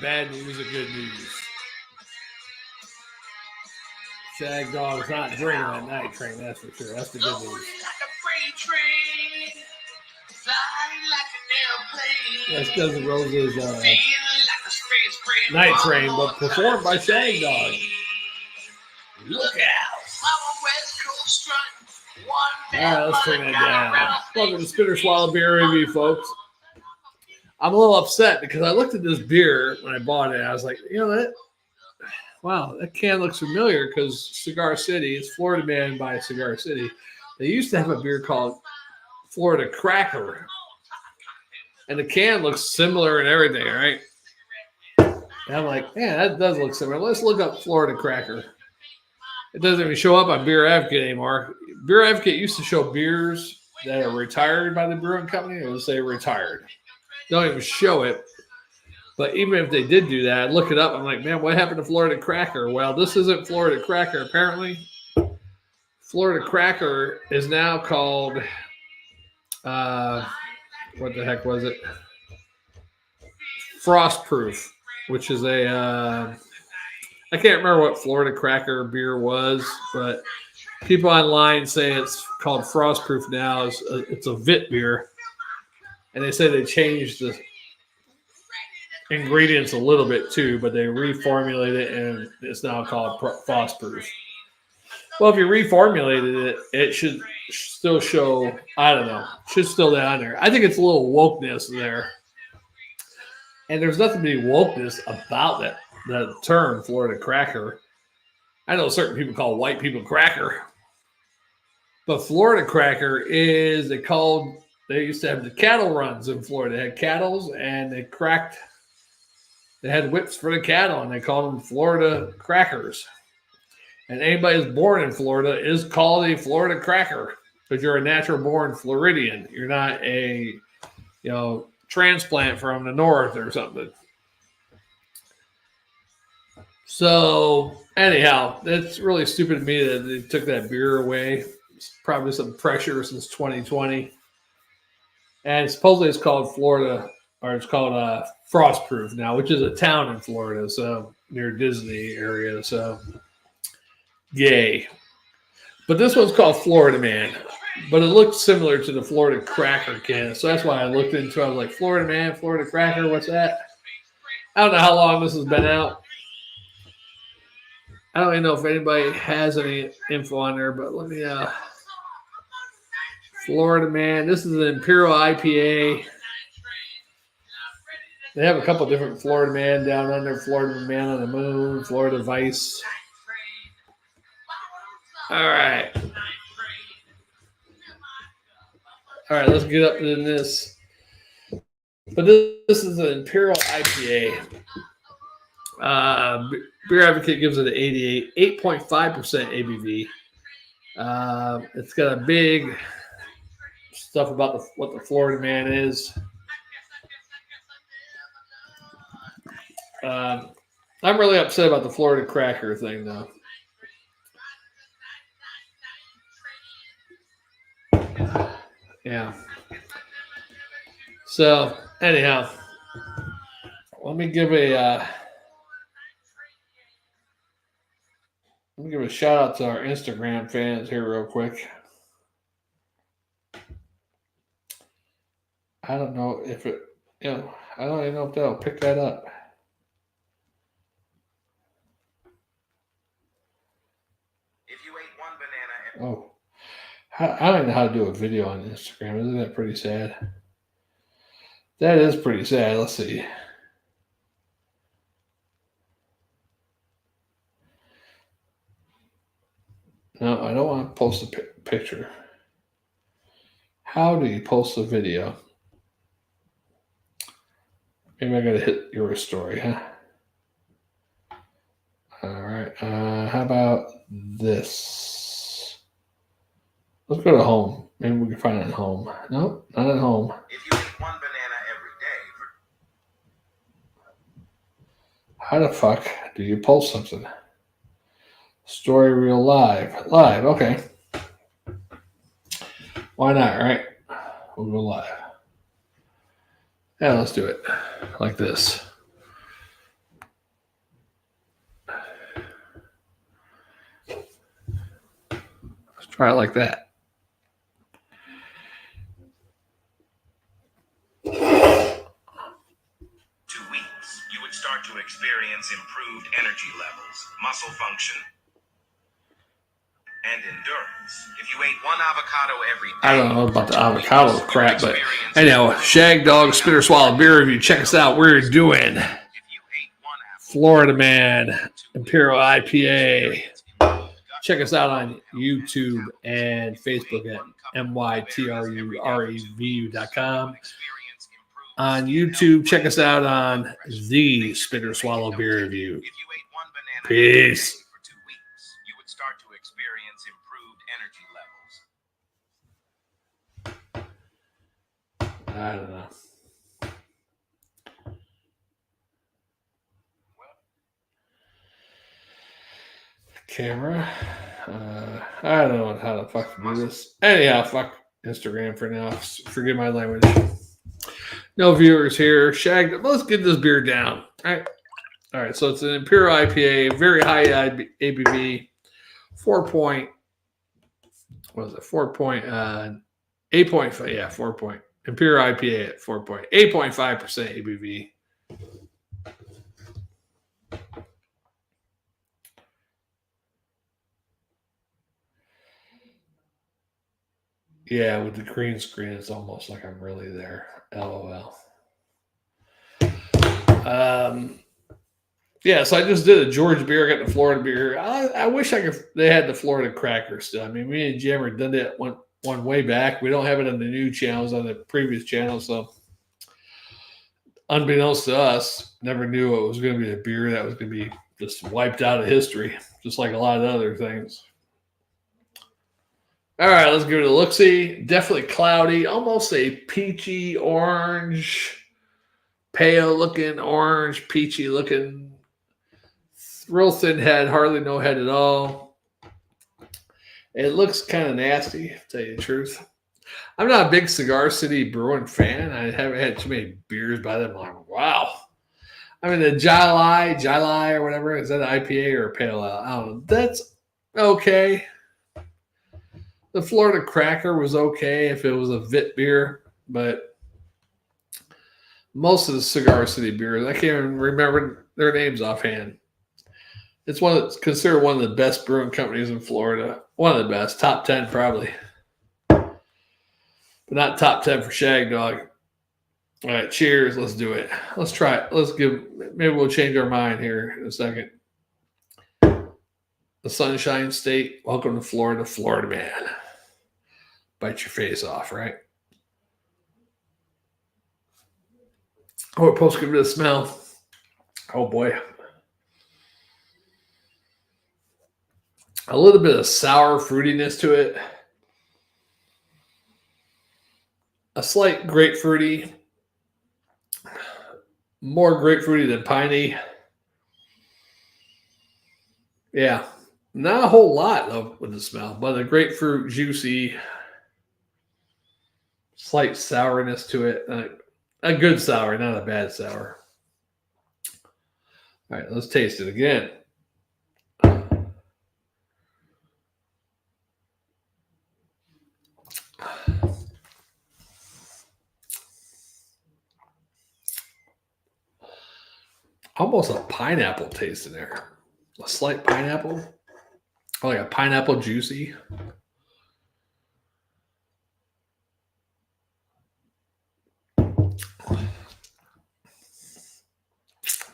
bad news or good news. Shagdog is not drinking that night train, that's for sure. That's the good news. That's Guns N' Roses' Night Train, but performed by Shagdog. Look out. Alright, let's turn that down. Welcome to Spinner Swallow Beer Review, folks. I'm a little upset because I looked at this beer when I bought it. I was like, you know that? Wow, that can looks familiar because Cigar City, it's Florida Man by Cigar City. They used to have a beer called Florida Cracker. And the can looks similar and everything, right? And I'm like, yeah, that does look similar. Let's look up Florida Cracker. It doesn't even show up on Beer Advocate anymore. Beer Advocate used to show beers that are retired by the brewing company. It would say retired. Don't even show it. But even if they did do that, I'd look it up. I'm like, man, what happened to Florida Cracker? Well, this isn't Florida Cracker, apparently. Florida Cracker is now called, what the heck was it? Frostproof, which is a, I can't remember what Florida Cracker beer was, but people online say it's called Frostproof now. It's a Vit beer. And they say they changed the ingredients a little bit too, but they reformulated it and it's now called Frostproof. Well, if you reformulated it, it should still show, I don't know, should still be on there. I think it's a little wokeness there. And there's nothing to be wokeness about that term, Florida Cracker. I know certain people call white people cracker. But Florida Cracker is, they used to have the cattle runs in Florida. They had cattle and they had whips for the cattle and they called them Florida Crackers. And anybody who's born in Florida is called a Florida Cracker because you're a natural born Floridian. You're not a, transplant from the north or something. So anyhow, it's really stupid to me that they took that beer away. It's probably some pressure since 2020. And supposedly it's called Florida, or it's called Frostproof now, which is a town in Florida, so near Disney area. So yay. But this one's called Florida Man. But it looks similar to the Florida Cracker can. So that's why I looked into it. I was like, Florida Man, Florida Cracker, what's that? I don't know how long this has been out. I don't even know if anybody has any info on there, but let me, Florida Man. This is an Imperial IPA. They have a couple different Florida Man down under, Florida Man on the Moon, Florida Vice. All right. All right, let's get up to this. But this is an Imperial IPA. Beer Advocate gives it an 8.5% ABV. It's got a big stuff about what the Florida Man is. I'm really upset about the Florida Cracker thing, though. Yeah. So, anyhow, let me give a shout out to our Instagram fans here real quick. I don't know if it, I don't even know if they'll pick that up. If you ate one banana. Oh. I don't know how to do a video on Instagram. Isn't that pretty sad? That is pretty sad. Let's see. No, I don't want to post a picture. How do you post a video? Maybe I got to hit your story, huh? All right. How about this? Let's go to home. Maybe we can find it at home. Nope, not at home. If you eat one banana every day. How the fuck do you post something? Story reel live. Live, okay. Why not, right? We'll go live. Yeah, let's do it like this. Try it like that. 2 weeks, you would start to experience improved energy levels, muscle function, and endurance. If you ate 1 avocado every day, I don't know about the avocado crap, but anyhow, Shagdog Spitter Swallow Beer Review. Check us out. We're doing Florida Man Imperial IPA. Check us out on YouTube and Facebook at mytrurevu.com. On YouTube, check us out on the Spitter Swallow Beer Review. Peace. For 2 weeks, you would start to experience improved energy levels. I don't know. Camera. I don't know how the fuck to do this. Anyhow, fuck Instagram for now. Forgive my language. No viewers here. Let's get this beer down. All right. So it's an Imperial IPA, very high ABV, 4 point. What is it? 8.5. Yeah, 4 point. Imperial IPA at 8.5% ABV. Yeah, with the green screen, it's almost like I'm really there. LOL. Yeah, so I just did a Georgia beer. I got the Florida beer. I wish they had the Florida cracker still. I mean, me and Jammer done that one way back. We don't have it on the new channels, on the previous channel. So, unbeknownst to us, never knew it was going to be a beer that was going to be just wiped out of history, just like a lot of other things. All right, let's give it a look-see. Definitely cloudy, almost a peachy orange, pale-looking orange, peachy-looking, real thin head, hardly no head at all. It looks kind of nasty, to tell you the truth. I'm not a big Cigar City Brewing fan. I haven't had too many beers by them. I'm like, wow. I mean, the Jai or whatever, is that an IPA or a pale ale? I don't know. That's okay. The Florida Cracker was okay if it was a Vit beer, but most of the Cigar City beers, I can't even remember their names offhand. It's considered one of the best brewing companies in Florida. One of the best, top 10 probably, but not top 10 for Shagdog. All right, cheers. Let's do it. Let's try it. Maybe we'll change our mind here in a second. The Sunshine State. Welcome to Florida, Florida Man. Bite your face off, right? Oh, it posts give it a smell. Oh boy. A little bit of sour fruitiness to it. A slight grapefruity. More grapefruity than piney. Yeah. Not a whole lot though with the smell, but the grapefruit juicy. Slight sourness to it. A good sour, not a bad sour. All right, let's taste it again. Almost a pineapple taste in there. A slight pineapple. Like a pineapple juicy.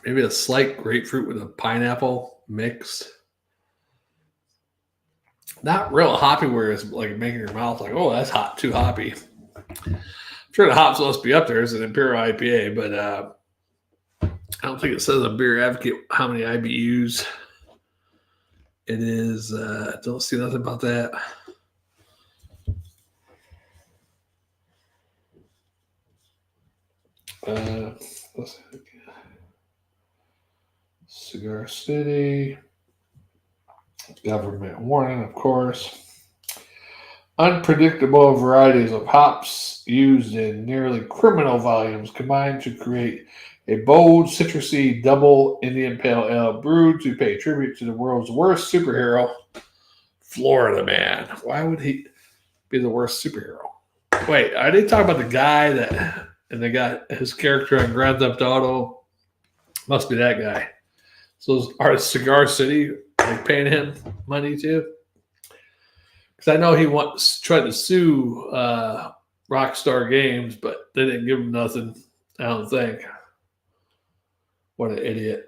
Maybe a slight grapefruit with a pineapple mixed. Not real hoppy where it's like making your mouth like, oh, that's hot, too hoppy. I'm sure the hops must be up there as an Imperial IPA, but I don't think it says on Beer Advocate how many IBUs it is. Don't see nothing about that. Let's see. Cigar City. Government warning, of course. Unpredictable varieties of hops used in nearly criminal volumes combine to create a bold, citrusy double Indian Pale Ale brewed to pay tribute to the world's worst superhero, Florida Man. Why would he be the worst superhero? Wait, are they talking about the guy that, and they got his character on Grand Theft Auto? Must be that guy. So are Cigar City like paying him money too? Because I know he tried to sue Rockstar Games, but they didn't give him nothing. I don't think. What an idiot.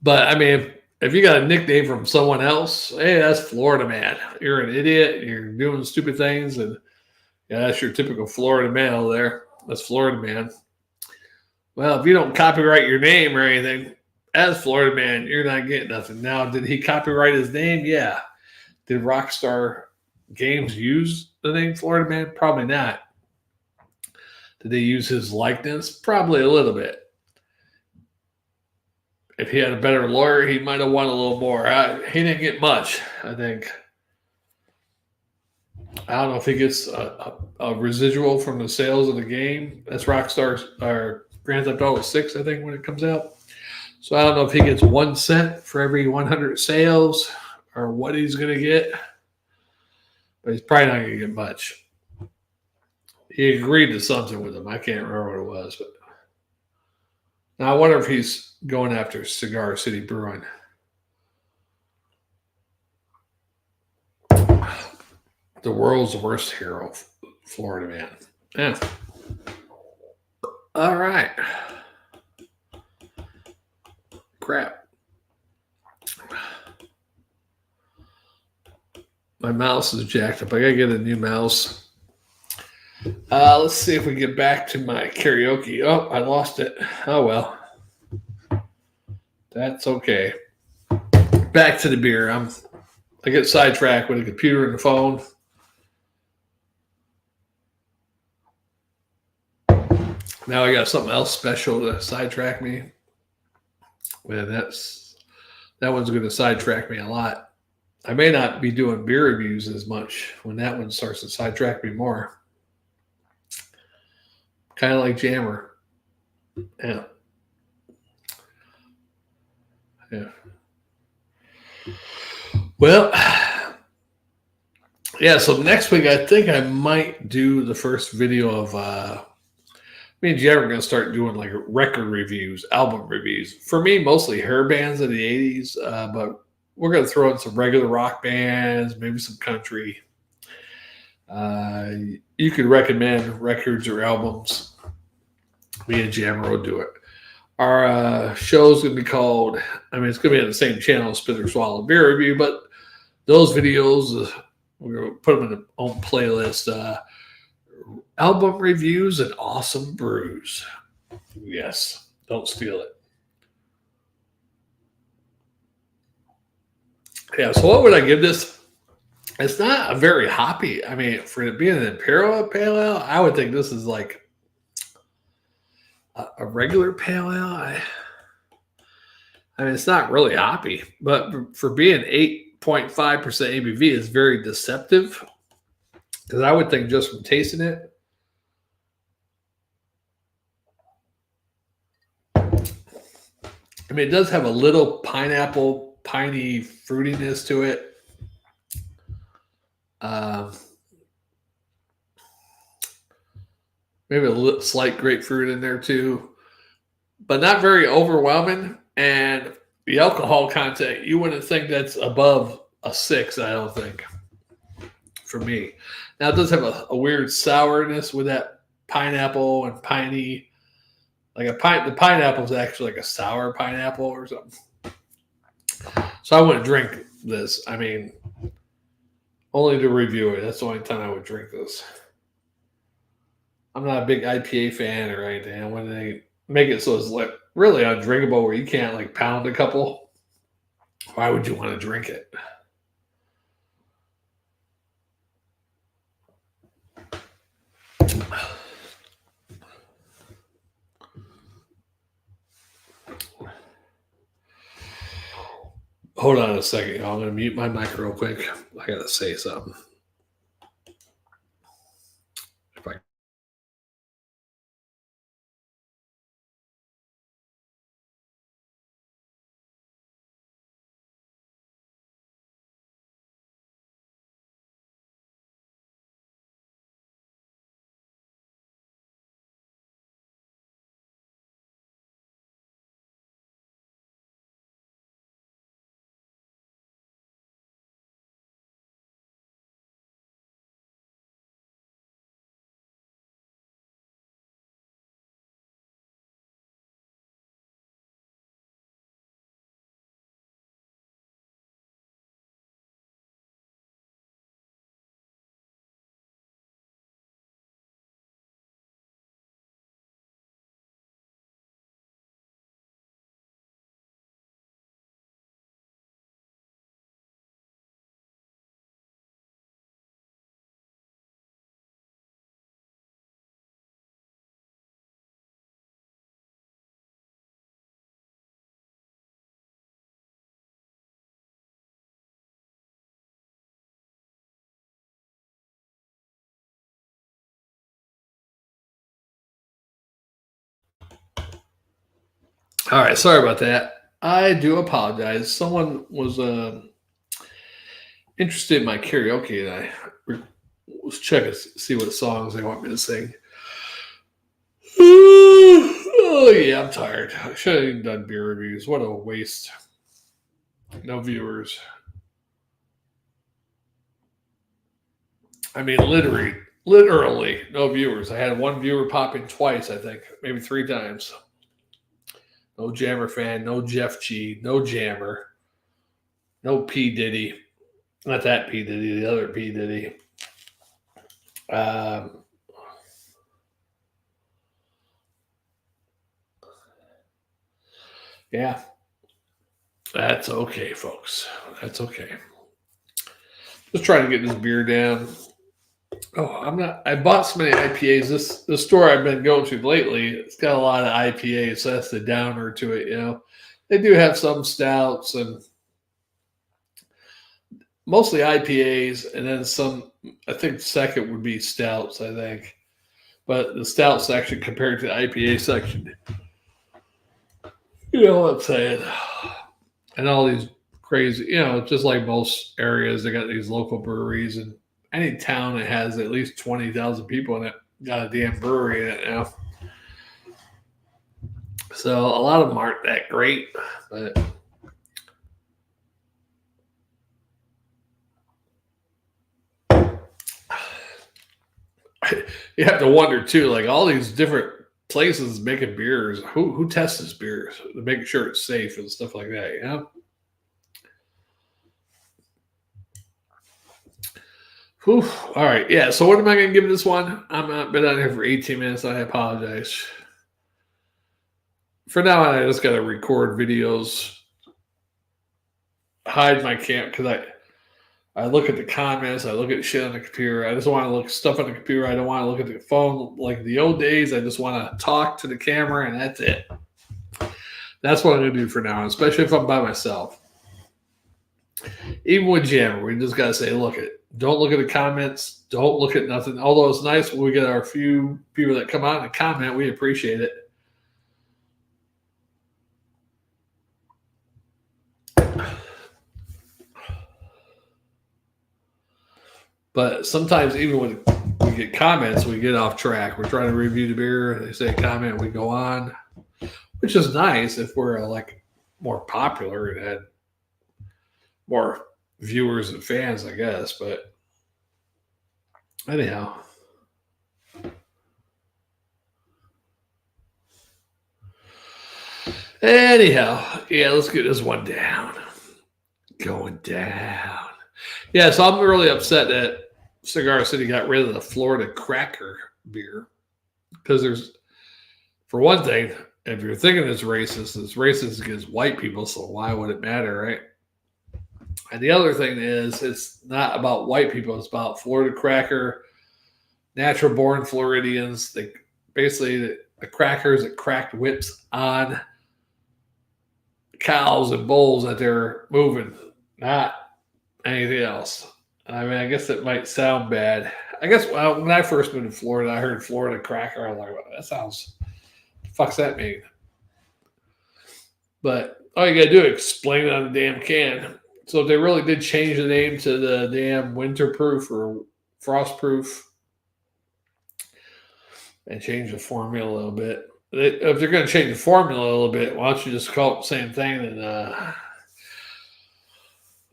But I mean, if you got a nickname from someone else, hey, that's Florida Man. You're an idiot. You're doing stupid things, and yeah, that's your typical Florida man over there. That's Florida Man. Well, if you don't copyright your name or anything, as Florida Man, you're not getting nothing. Now, did he copyright his name? Yeah. Did Rockstar Games use the name Florida Man? Probably not. Did they use his likeness? Probably a little bit. If he had a better lawyer, he might have won a little more. He didn't get much, I think. I don't know if he gets a residual from the sales of the game. That's Rockstar's or Grand Theft Auto 6, I think, when it comes out. So I don't know if he gets 1 cent for every 100 sales or what he's going to get. But he's probably not going to get much. He agreed to something with him. I can't remember what it was. But now I wonder if he's going after Cigar City Brewing. The world's worst hero, Florida Man. Yeah. All right. Crap. My mouse is jacked up. I gotta get a new mouse. Let's see if we get back to my karaoke. Oh, I lost it. Oh well. That's okay. Back to the beer. I get sidetracked with the computer and the phone. Now I got something else special to sidetrack me. Well, that one's going to sidetrack me a lot. I may not be doing beer reviews as much when that one starts to sidetrack me more. Kind of like Jammer. Yeah. Yeah. Well, yeah, so next week I think I might do the first video of me and Jammer are going to start doing like record reviews, album reviews. For me, mostly hair bands of the 80s, but we're going to throw in some regular rock bands, maybe some country. You could recommend records or albums. Me and Jammer will do it. Our show's going to be called, it's going to be on the same channel, Spit or Swallow Beer Review, but those videos, we're going to put them in their own playlist. Album reviews and awesome brews. Yes, don't steal it. Yeah, so what would I give this? It's not a very hoppy. For it being an Imperial Pale Ale, I would think this is like a regular Pale Ale. It's not really hoppy, but for being 8.5% ABV, it's very deceptive. Because I would think just from tasting it, it does have a little pineapple, piney fruitiness to it. Maybe a slight grapefruit in there too, but not very overwhelming. And the alcohol content, you wouldn't think that's above a 6, I don't think, for me. Now, it does have a weird sourness with that pineapple and piney. The pineapple is actually like a sour pineapple or something. So I wouldn't drink this. Only to review it. That's the only time I would drink this. I'm not a big IPA fan or anything. And when they make it so it's like really undrinkable where you can't like pound a couple, why would you want to drink it? Hold on a second, y'all. I'm going to mute my mic real quick. I got to say something. All right, sorry about that. I do apologize. Someone was interested in my karaoke, and I was checking to see what songs they want me to sing. Oh yeah, I'm tired. I should have even done beer reviews. What a waste. No viewers. I mean, literally no viewers. I had one viewer pop in twice, I think, maybe 3 times. No Jammer fan, no Jeff G, no Jammer, no P Diddy. Not that P Diddy, the other P Diddy. Yeah, that's okay, folks. That's okay. Just trying to get this beer down. Oh, I'm not. I bought so many IPAs. This store I've been going to lately, it's got a lot of IPAs, so that's the downer to it. They do have some stouts and mostly IPAs, and then some. I think second would be stouts. I think, but the stout section compared to the IPA section, you know what I'm saying? And all these crazy, just like most areas, they got these local breweries, and any town that has at least 20,000 people in it got a damn brewery in it now. So a lot of them aren't that great, but you have to wonder too, like all these different places making beers, who tests this beers to make sure it's safe and stuff like that, Whew. All right, yeah. So what am I going to give this one? I'm not been on here for 18 minutes. I apologize. For now on, I just got to record videos, hide my cam because I look at the comments, I look at shit on the computer. I just want to look at stuff on the computer. I don't want to look at the phone like the old days. I just want to talk to the camera, and that's it. That's what I'm going to do for now, especially if I'm by myself. Even with Jammer, we just got to say, don't look at the comments. Don't look at nothing. Although it's nice when we get our few people that come out and comment, we appreciate it. But sometimes even when we get comments, we get off track. We're trying to review the beer. They say a comment, we go on, which is nice if we're like more popular and had more viewers and fans, I guess. But anyhow. Yeah, let's get this one down. Going down. Yeah, so I'm really upset that Cigar City got rid of the Florida Cracker beer because for one thing, if you're thinking it's racist against white people, so why would it matter, right? And the other thing is, it's not about white people, it's about Florida Cracker, natural born Floridians. They basically, the crackers that cracked whips on cows and bulls that they're moving, not anything else. I mean, I guess it might sound bad. I guess when I first moved to Florida, I heard Florida Cracker. I was like, well, that sounds, the fuck's that mean? But all you gotta do is explain it on the damn can. So if they really did change the name to the damn winterproof or frostproof and change the formula a little bit, if they're going to change the formula a little bit, why don't you just call it the same thing? And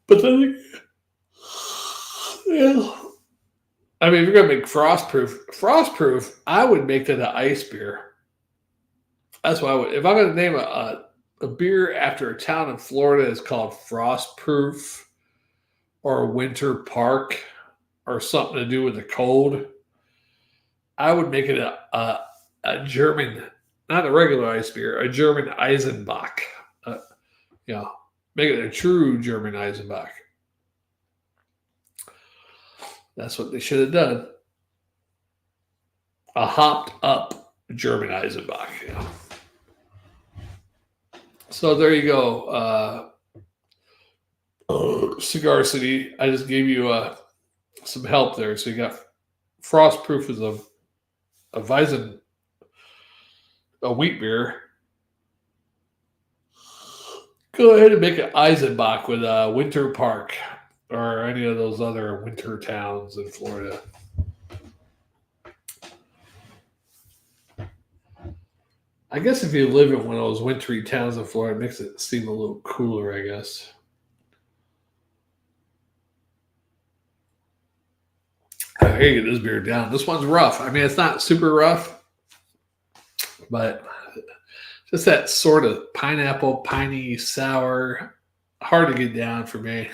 but then, yeah. I mean, if you're going to make frostproof, I would make that an ice beer. That's what I would. If I'm going to name a beer after a town in Florida, it's called Frostproof or Winter Park or something to do with the cold. I would make it a German, not a regular ice beer, a German Eisenbach. Make it a true German Eisenbach. That's what they should have done. A hopped up German Eisenbach. So there you go. Cigar City. I just gave you some help there. So you got Frostproof is a Weizen, a wheat beer. Go ahead and make an Eisenbach with Winter Park or any of those other winter towns in Florida. I guess if you live in one of those wintry towns in Florida, it makes it seem a little cooler, I guess. I gotta get this beer down. This one's rough. I mean, it's not super rough, but just that sort of pineapple, piney, sour, hard to get down for me.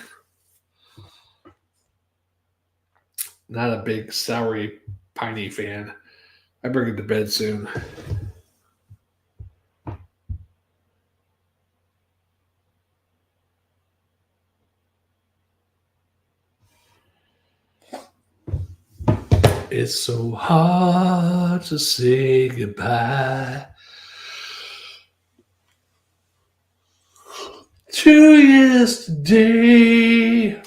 Not a big soury, piney fan. I bring it to bed soon. It's so hard to say goodbye to yesterday.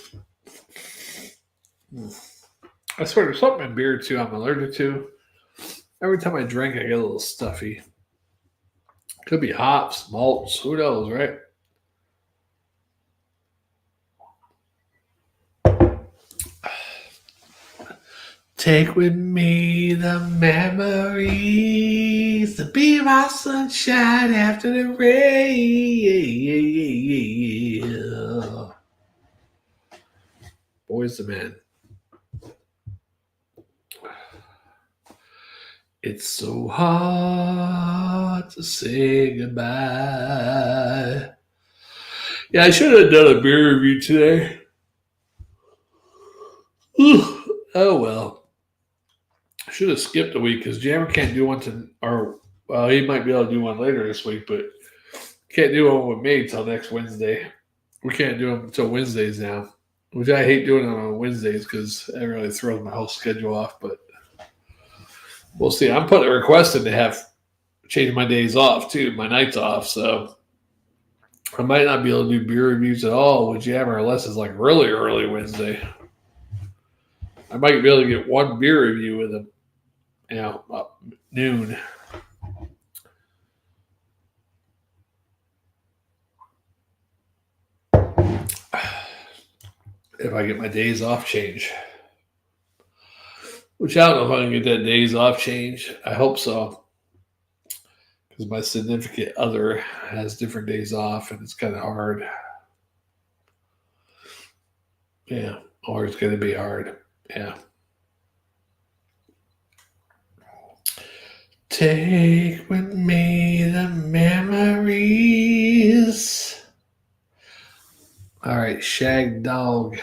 I swear there's something in beer too I'm allergic to. Every time I drink, I get a little stuffy. Could be hops, malts, who knows, right? Take with me the memories to be my sunshine after the rain. Boys the Men. It's so hard to say goodbye. Yeah, I should have done a beer review today. Oh well. I should have skipped a week because Jammer can't do one he might be able to do one later this week, but can't do one with me until next Wednesday. We can't do them until Wednesdays now, which I hate doing them on Wednesdays because it really throws my whole schedule off, but we'll see. I'm putting a request in to have change my days off too, my nights off, so I might not be able to do beer reviews at all with Jammer unless it's like really early Wednesday. I might be able to get one beer review with him, up noon. If I get my days off change. Which I don't know if I can get that days off change. I hope so. Because my significant other has different days off and it's kind of hard. Yeah, or it's going to be hard. Yeah. Take with me the memories. All right, Shagdog.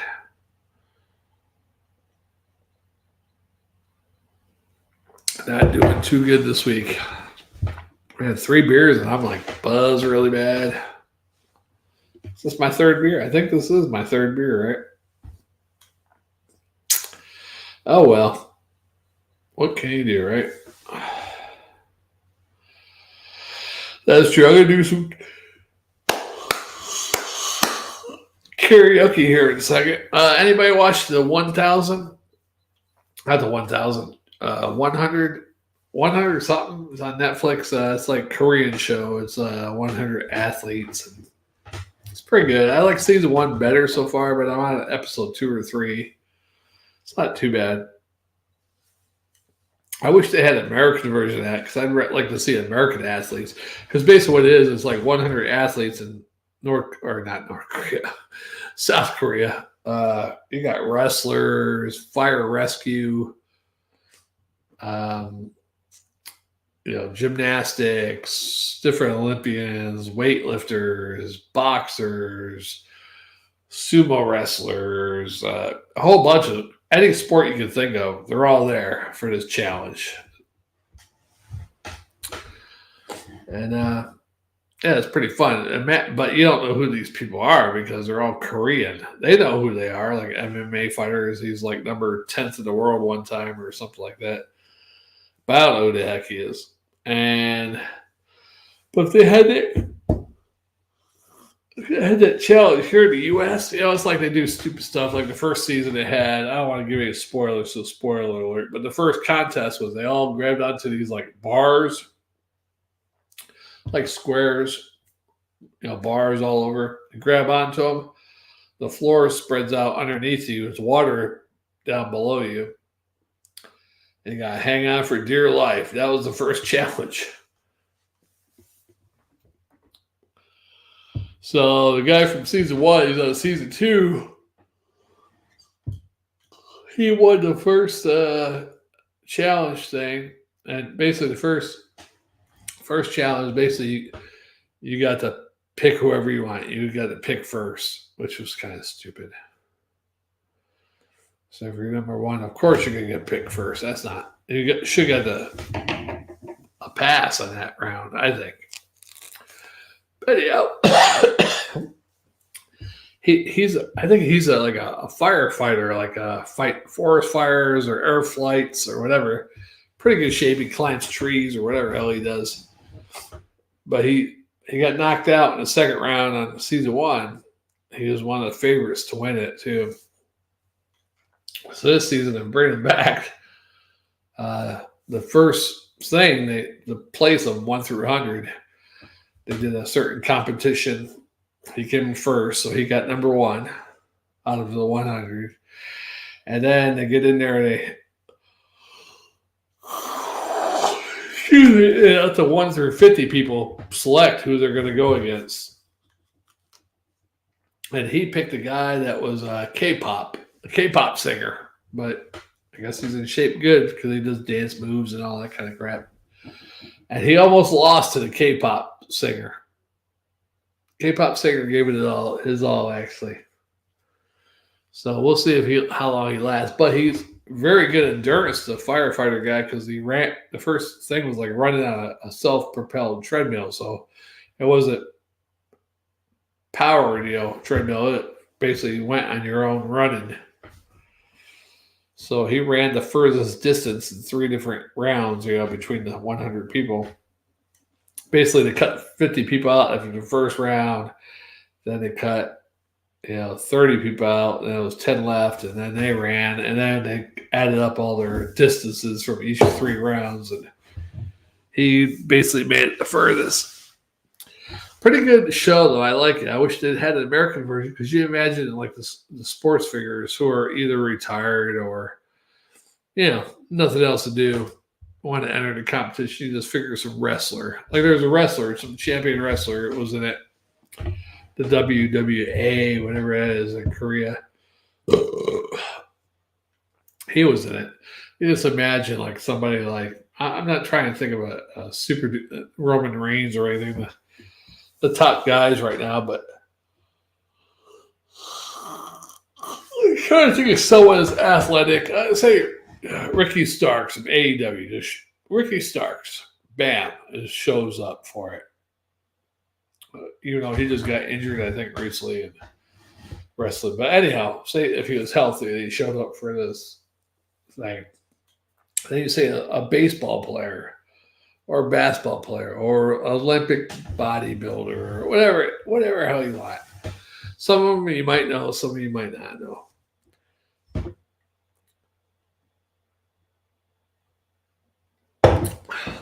Not doing too good this week. I had 3 beers and I'm like buzzed really bad. Is this my 3rd beer? I think this is my 3rd beer, right? Oh well. What can you do, right? That's true. I'm gonna do some karaoke here in a second. Anybody watch the 1000? Not the 1000. 100 something. It's on Netflix. It's like a Korean show. It's 100 athletes. And it's pretty good. I like season 1 better so far, but I'm on episode 2 or 3. It's not too bad. I wish they had an American version of that because I'd like to see American athletes. Because basically what it is, it's like 100 athletes in South Korea. You got wrestlers, fire rescue, gymnastics, different Olympians, weightlifters, boxers, sumo wrestlers, a whole bunch of any sport you can think of. They're all there for this challenge. And it's pretty fun. But you don't know who these people are because they're all Korean. They know who they are, like MMA fighters. He's like number 10th in the world one time or something like that. But I don't know who the heck he is. But if they had that challenge here in the U.S., it's like they do stupid stuff. Like the first season they had, I don't want to give you a spoiler, so spoiler alert, but the first contest was they all grabbed onto these like bars, like squares, bars all over. You grab onto them, the floor spreads out underneath you. It's water down below you. And you got to hang on for dear life. That was the first challenge. So the guy from season 1, he's on season 2. He won the first challenge thing. And basically the first challenge, basically you got to pick whoever you want. You got to pick first, which was kind of stupid. So if you're number 1, of course you're going to get picked first. That's not. Should get a pass on that round, I think. But yeah, I think he's like a firefighter, like fight forest fires or air flights or whatever. Pretty good shape. He climbs trees or whatever the hell he does. But he got knocked out in the second round on season 1. He was one of the favorites to win it too. So this season, I'm bringing him back. The first thing, the place of 1 through 100, they did a certain competition. He came in first, so he got number 1 out of the 100. And then they get in there and up to 1 through 50 people select who they're going to go against. And he picked a guy that was a K-pop singer, but I guess he's in shape good because he does dance moves and all that kind of crap. And he almost lost to the K-pop singer. K-pop singer gave it his all actually. So we'll see how long he lasts. But he's very good endurance, the firefighter guy, because he ran. The first thing was like running on a self-propelled treadmill, so it wasn't powered, treadmill. It basically went on your own running. So he ran the furthest distance in 3 different rounds, between the 100 people. Basically, they cut 50 people out after the first round. Then they cut, 30 people out. And there was 10 left. And then they ran. And then they added up all their distances from each 3 rounds. And he basically made it the furthest. Pretty good show, though. I like it. I wish they had an American version because you imagine like the sports figures who are either retired or, nothing else to do, want to enter the competition. You just figure some wrestler. Like there's a wrestler, some champion wrestler was in it. The WWA, whatever it is in Korea. He was in it. You just imagine like somebody like, I'm not trying to think of a super Roman Reigns or anything. The top guys right now, but I'm trying to think of someone as athletic. I'd say Ricky Starks of AEW. Ricky Starks, bam, just shows up for it. Even though he just got injured, I think, recently in wrestling. But anyhow, say if he was healthy, he showed up for this thing. Then you say a baseball player, or a basketball player, or Olympic bodybuilder, or whatever hell you want. Some of them you might know, some of you might not know.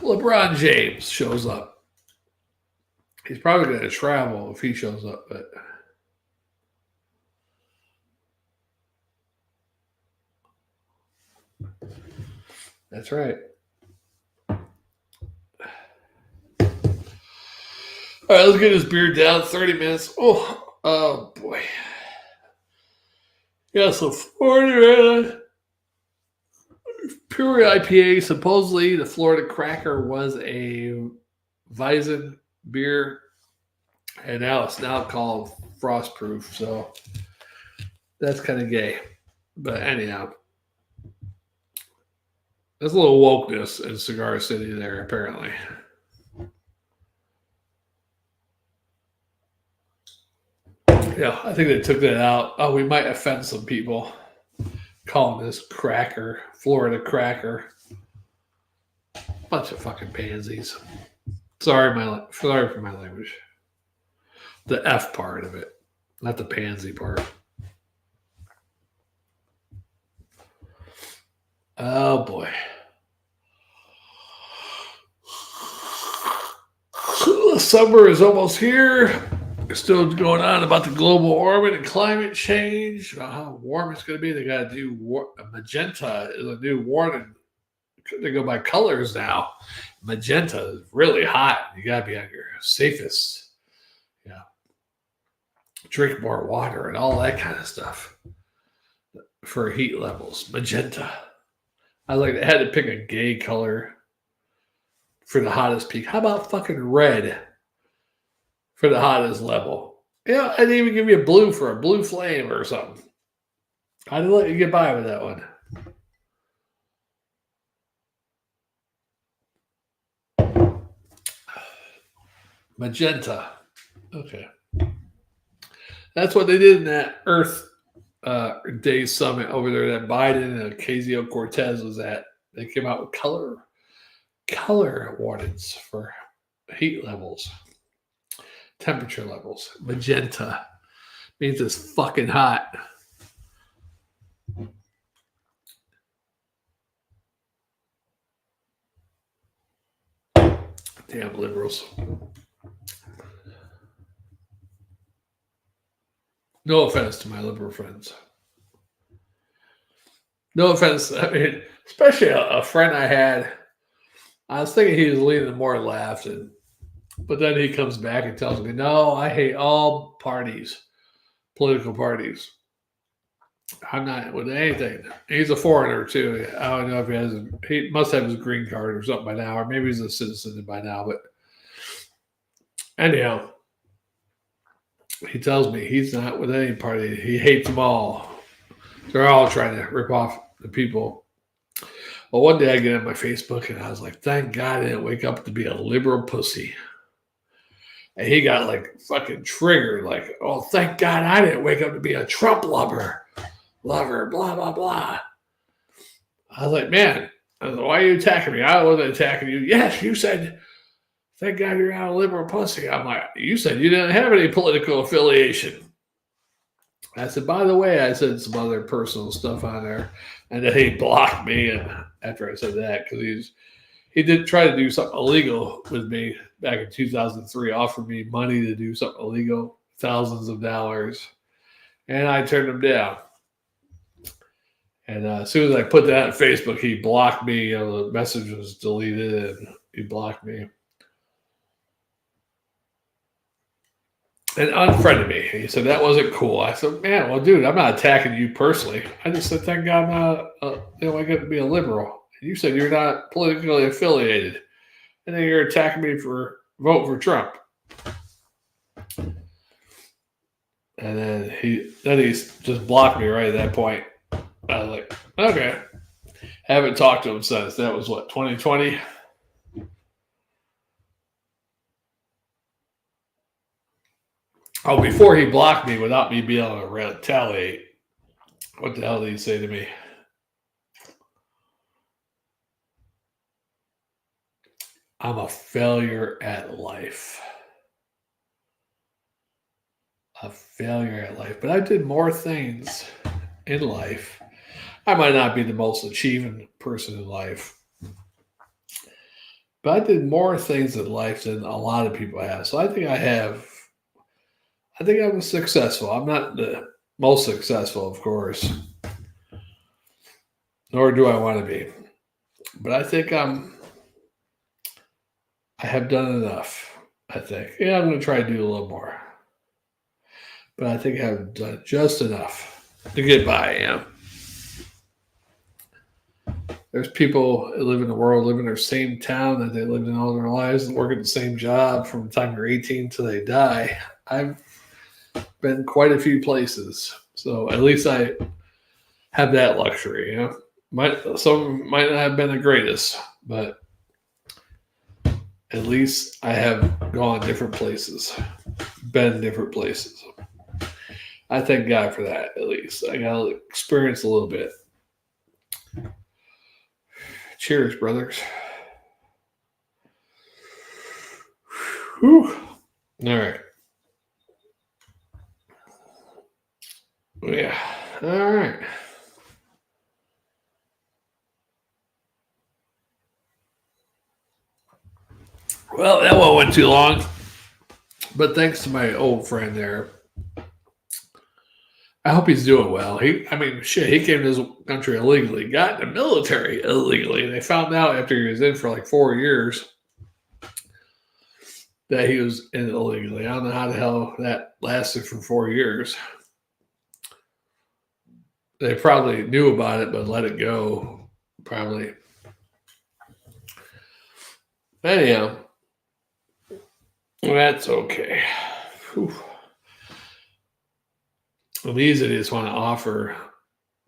LeBron James shows up. He's probably going to travel if he shows up, but that's right. All right, let's get this beer down. 30 minutes. Oh boy. Yeah, so Florida Man Imperial IPA. Supposedly, the Florida Cracker was a Weizen beer, and now it's called Frostproof. So that's kind of gay. But anyhow, there's a little wokeness in Cigar City there, apparently. Yeah, I think they took that out. Oh, we might offend some people calling this cracker, Florida Cracker. Bunch of fucking pansies. Sorry for my language. The F part of it, not the pansy part. Oh boy. Let's summer is almost here. Still going on about the global warming and climate change. How warm it's going to be. They got to do magenta is a new warning. They go by colors now. Magenta is really hot. You got to be on your safest. Yeah. Drink more water and all that kind of stuff for heat levels. Magenta. I had to pick a gay color for the hottest peak. How about fucking red for the hottest level? Yeah, I'd even give you a blue for a blue flame or something. I'd let you get by with that one. Magenta. Okay. That's what they did in that Earth Day Summit over there that Biden and Ocasio-Cortez was at. They came out with color warnings for heat levels, temperature levels. Magenta means it's fucking hot. Damn liberals. No offense to my liberal friends. No offense. I mean, especially a friend I had. I was thinking he was leaning more left, but then he comes back and tells me, no, I hate all parties, political parties. I'm not with anything. He's a foreigner, too. I don't know if he must have his green card or something by now, or maybe he's a citizen by now. But anyhow, he tells me he's not with any party. He hates them all. They're all trying to rip off the people. Well, one day I get on my Facebook and I was like, thank God I didn't wake up to be a liberal pussy. And he got like fucking triggered, like, oh, thank God I didn't wake up to be a Trump lover, blah, blah, blah. I was like, man, why are you attacking me? I wasn't attacking you. Yes, you said, thank God you're not a liberal pussy. I'm like, you said you didn't have any political affiliation. I said, by the way, I said some other personal stuff on there. And then he blocked me after I said that because he did try to do something illegal with me back in 2003, offered me money to do something illegal, thousands of dollars. And I turned him down. And as soon as I put that on Facebook, he blocked me. The message was deleted and he blocked me. And unfriended me. He said, that wasn't cool. I said, man, well, dude, I'm not attacking you personally. I just said, thank God I'm not, I get to be a liberal. And you said you're not politically affiliated. And then you're attacking me for vote for Trump. And then he just blocked me right at that point. I was like, okay. Haven't talked to him since. That was what, 2020? Oh, before he blocked me without me being able to retaliate, what the hell did he say to me? I'm a failure at life. A failure at life. But I did more things in life. I might not be the most achieving person in life. But I did more things in life than a lot of people have. So I think I was successful. I'm not the most successful, of course. Nor do I want to be. But I think I have done enough, I think. Yeah, I'm going to try to do a little more. But I think I've done just enough to get by, There's people that live in the world, live in their same town that they lived in all their lives and work at the same job from the time they're 18 till they die. I've been quite a few places. So at least I have that luxury, Some might not have been the greatest, but at least I have gone different places, been different places. I thank God for that, at least. I got to experience a little bit. Cheers, brothers. Whew. All right. Yeah. All right. Well, that one went too long. But thanks to my old friend there, I hope he's doing well. He came to this country illegally, got in the military illegally. And they found out after he was in for like 4 years that he was in illegally. I don't know how the hell that lasted for 4 years. They probably knew about it, but let it go. Probably. Anyhow, that's okay. Whew. Well, these idiots want to offer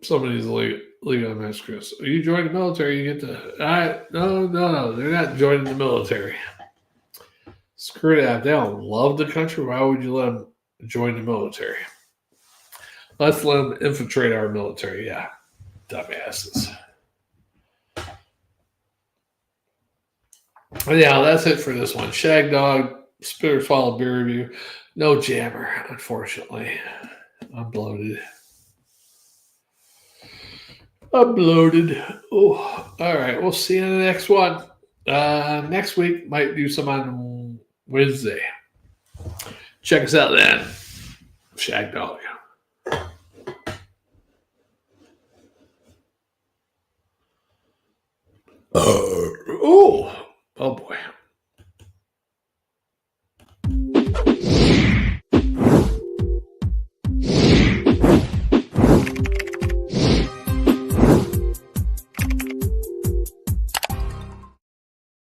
some of these legal immigrants. You join the military, you get to. No. They're not joining the military. Screw that. If they don't love the country, why would you let them join the military? Let's let them infiltrate our military. Yeah. Dumbasses. Anyhow, that's it for this one. Shagdog, Spitter Swallow beer review. No jammer, unfortunately. I'm bloated. Oh, all right. We'll see you in the next one. Next week, might do some on Wednesday. Check us out then. Shagdog. Oh.